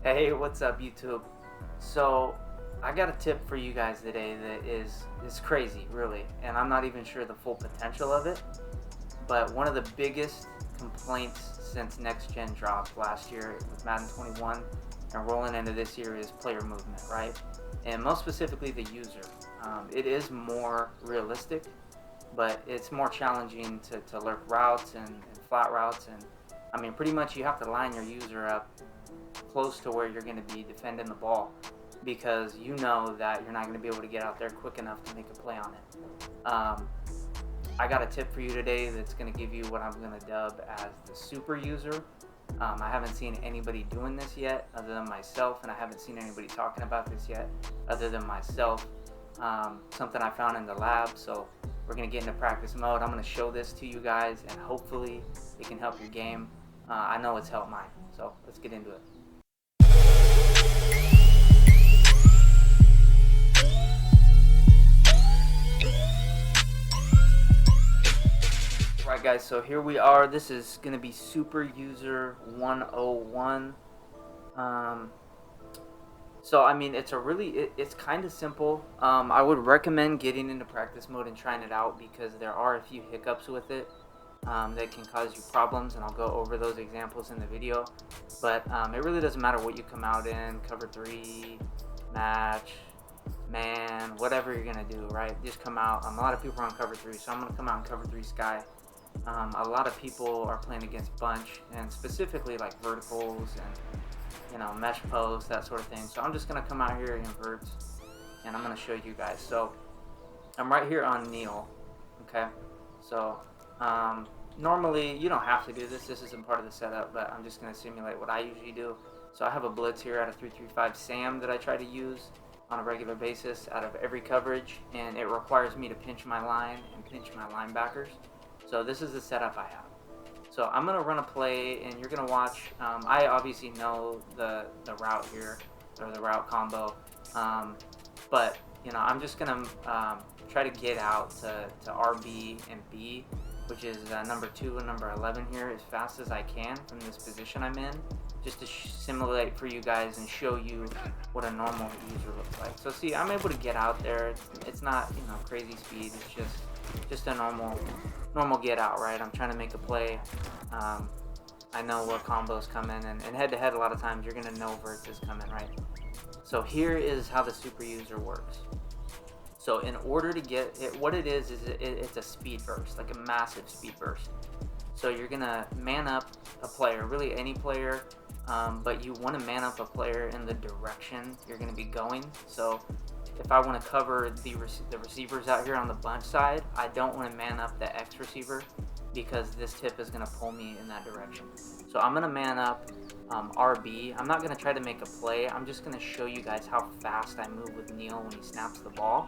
Hey, what's up, YouTube? So, I got a tip for you guys today that is crazy, really, and I'm not even sure the full potential of it. But one of the biggest complaints since Next Gen dropped last year with Madden 21 and rolling into this year is player movement, right? And most specifically, the user. It is more realistic, but it's more challenging to lurk routes and flat routes, and I mean, pretty much you have to line your user up close to where you're going to be defending the ball because you know that you're not going to be able to get out there quick enough to make a play on it. I got a tip for you today that's going to give you what I'm going to dub as the super user. I haven't seen anybody doing this yet other than myself, and I haven't seen anybody talking about this yet other than myself. Something I found in the lab, so we're going to get into practice mode. I'm going to show this to you guys, and hopefully it can help your game. I know it's helped mine, so let's get into it. Right, guys, so here we are. This is going to be Super User 101. So I mean, it's kind of simple. I would recommend getting into practice mode and trying it out because there are a few hiccups with it that can cause you problems, and I'll go over those examples in the video. But it really doesn't matter what you come out in, cover 3, match, man, whatever you're gonna do, right? Just come out. A lot of people are on cover 3, so I'm gonna come out in cover 3 sky. A lot of people are playing against bunch, and specifically like verticals and mesh posts, that sort of thing. So I'm just gonna come out here and invert, and I'm gonna show you guys. So I'm right here on Neil. Okay, so normally you don't have to do this. This isn't part of the setup, but I'm just gonna simulate what I usually do. So I have a blitz here out of 335 Sam that I try to use on a regular basis out of every coverage, and it requires me to pinch my line and pinch my linebackers. So this is the setup I have. So I'm going to run a play, and you're going to watch. I obviously know the route here, or the route combo, but I'm just going to try to get out to RB and B, which is number 2 and number 11 here, as fast as I can from this position I'm in, just to simulate for you guys and show you what a normal user looks like. So see, I'm able to get out there. It's not crazy speed. It's just a normal get out, right? I'm trying to make a play. I know what combos come in, and head to head a lot of times you're gonna know verts is coming, right? So here is how the super user works. So in order to get it, what it is it's a speed burst, like a massive speed burst. So you're gonna man up a player, really any player, but you want to man up a player in the direction you're gonna be going. So if I want to cover the receivers out here on the bunch side, I don't want to man up the X receiver because this tip is going to pull me in that direction. So I'm going to man up RB. I'm not going to try to make a play. I'm just going to show you guys how fast I move with Neil when he snaps the ball.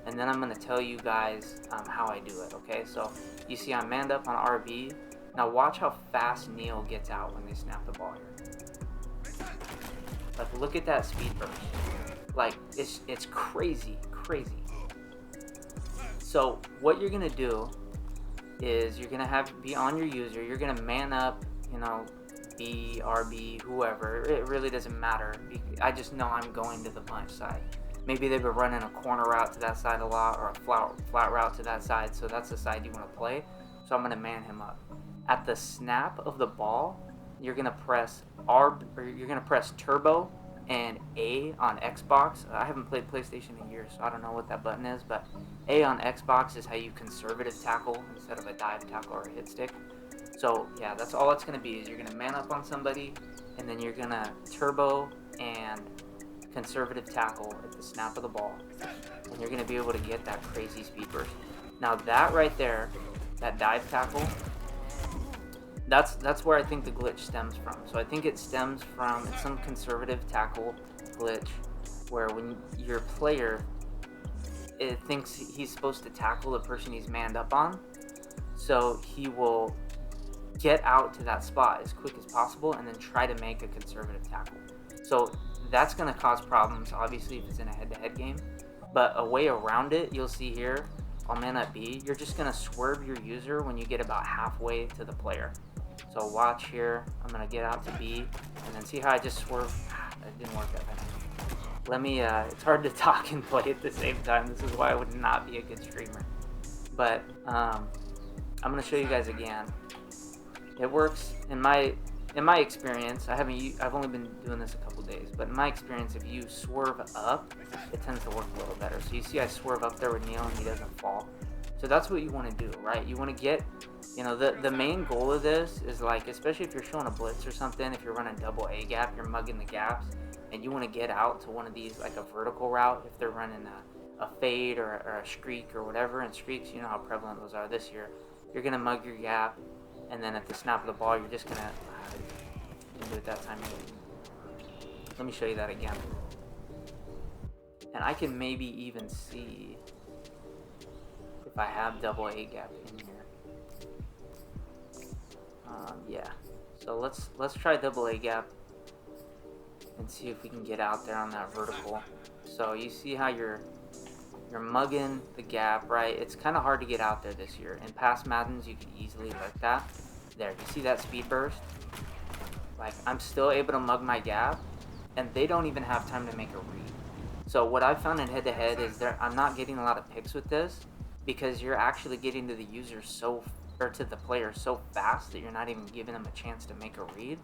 And then I'm going to tell you guys how I do it, okay? So you see I'm manned up on RB. Now watch how fast Neil gets out when they snap the ball here. Like, look at that speed burst. Like, it's crazy. So what you're gonna do is you're gonna be on your user. You're gonna man up, B, RB, whoever. It really doesn't matter. I just know I'm going to the bunch side. Maybe they've been running a corner route to that side a lot, or a flat route to that side. So that's the side you want to play. So I'm gonna man him up. At the snap of the ball, you're gonna press you're gonna press turbo and A on Xbox. I haven't played PlayStation in years, so I don't know what that button is, but A on Xbox is how you conservative tackle instead of a dive tackle or a hit stick. So yeah, that's all it's going to be, is you're going to man up on somebody, and then you're going to turbo and conservative tackle at the snap of the ball, and you're going to be able to get that crazy speed burst. Now that right there, that dive tackle, that's where I think the glitch stems from. So I think it stems from some conservative tackle glitch where when your player thinks he's supposed to tackle the person he's manned up on, so he will get out to that spot as quick as possible and then try to make a conservative tackle. So that's going to cause problems, obviously, if it's in a head-to-head game. But a way around it, you'll see here, on man up B, you're just going to swerve your user when you get about halfway to the player. So watch here, I'm going to get out to B, and then see how I just swerve It didn't work that time. Let me, it's hard to talk and play at the same time. This is why I would not be a good streamer. But, I'm going to show you guys again. It works in my experience. I've only been doing this a couple days, but in my experience, if you swerve up, it tends to work a little better. So you see I swerve up there with Neil and he doesn't fall. So that's what you want to do, right? You want to get, you know, the main goal of this is, like, especially if you're showing a blitz or something, if you're running double A gap, you're mugging the gaps, and you want to get out to one of these, like a vertical route, if they're running a fade or a streak or whatever. And streaks, you know how prevalent those are this year. You're going to mug your gap, and then at the snap of the ball, you're just going to do it that time. Let me show you that again. And I can maybe even see if I have double A gap in here. Yeah. So let's try double A gap and see if we can get out there on that vertical. So you see how you're mugging the gap, right? It's kind of hard to get out there this year. In past Maddens, you could easily lurk that. There, you see that speed burst? Like, I'm still able to mug my gap, and they don't even have time to make a read. So what I've found in head-to-head is I'm not getting a lot of picks with this, because you're actually getting to the user to the player so fast that you're not even giving them a chance to make a read.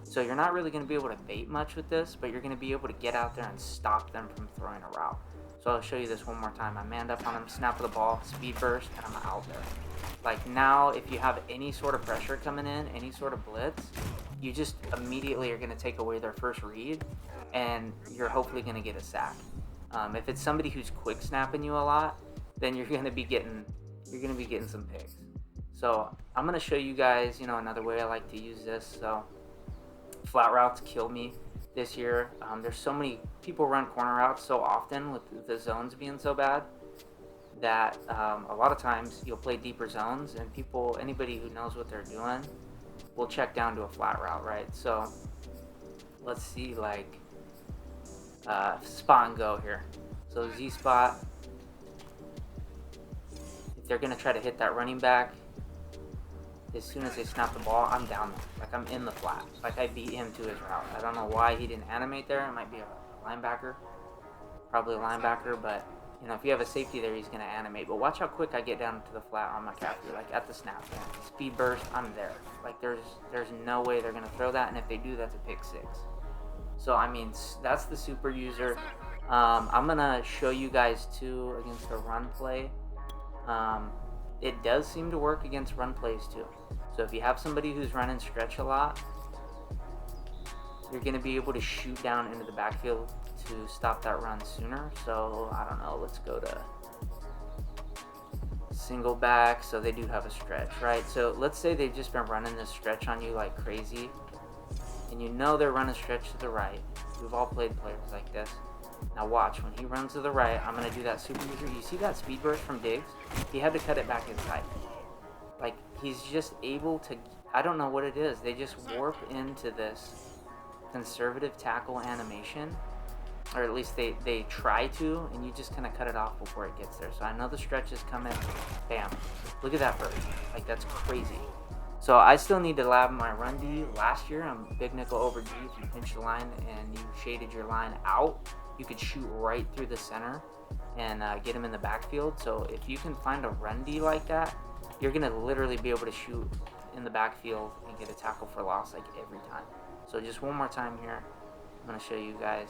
So you're not really going to be able to bait much with this, but you're going to be able to get out there and stop them from throwing a route. So I'll show you this one more time. I manned up on him, snap of the ball, speed burst, and I'm out there. Like, now, if you have any sort of pressure coming in, any sort of blitz, you just immediately are going to take away their first read, and you're hopefully going to get a sack. If it's somebody who's quick snapping you a lot, then you're going to be getting some picks. So I'm going to show you guys, you know, another way I like to use this. So flat routes kill me this year. There's so many people run corner routes so often with the zones being so bad that a lot of times you'll play deeper zones, and anybody who knows what they're doing will check down to a flat route, right? So let's see, like spot and go here. So Z spot, if they're going to try to hit that running back, as soon as they snap the ball, I'm down there. Like, I'm in the flat. Like, I beat him to his route. I don't know why he didn't animate there. It might be a linebacker. Probably a linebacker, but, you know, if you have a safety there, he's going to animate. But watch how quick I get down to the flat on my capture. Like, at the snap. Speed burst, I'm there. Like, there's no way they're going to throw that, and if they do, that's a pick six. So, I mean, that's the super user. I'm going to show you guys, too, against the run play. It does seem to work against run plays too. So if you have somebody who's running stretch a lot, you're going to be able to shoot down into the backfield to stop that run sooner. So I don't know, let's go to single back. So they do have a stretch, right? So let's say they've just been running this stretch on you like crazy, and you know they're running stretch to the right. We've all played players like this. Now watch, when he runs to the right, I'm going to do that super user. You see that speed burst from Diggs? He had to cut it back inside. Like, he's just able to, I don't know what it is. They just warp into this conservative tackle animation, or at least they try to, and you just kind of cut it off before it gets there. So I know the stretch is coming. Bam. Look at that burst. Like, that's crazy. So I still need to lab my run D. Last year, I'm big nickel over D. If you pinch the line and you shaded your line out, you could shoot right through the center and get him in the backfield. So if you can find a run D like that, you're going to literally be able to shoot in the backfield and get a tackle for loss like every time. So just one more time here, I'm going to show you guys.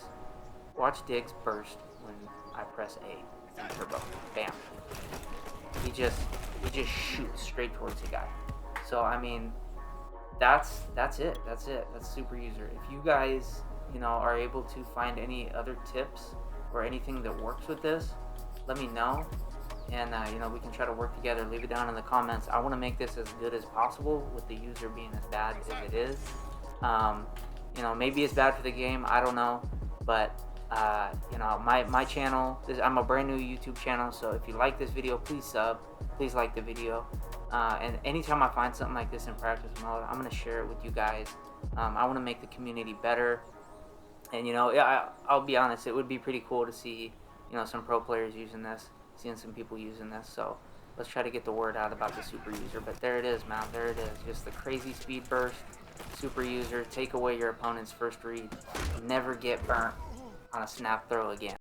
Watch Diggs burst when I press A and turbo. Bam. He just shoots straight towards the guy. So I mean, that's it. That's super user. If you guys, you know, are able to find any other tips or anything that works with this, let me know, and you know, we can try to work together. Leave it down in the comments. I want to make this as good as possible with the user being as bad as it is. You know, maybe it's bad for the game, I don't know, but you know, my channel, I'm a brand new YouTube channel, so if you like this video, please sub, please like the video, and anytime I find something like this in practice mode, I'm going to share it with you guys. I want to make the community better. And, you know, I'll be honest, it would be pretty cool to see, you know, some pro players using this, seeing some people using this. So let's try to get the word out about the super user. But there it is, man. There it is. Just the crazy speed burst. Super user, take away your opponent's first read. Never get burnt on a snap throw again.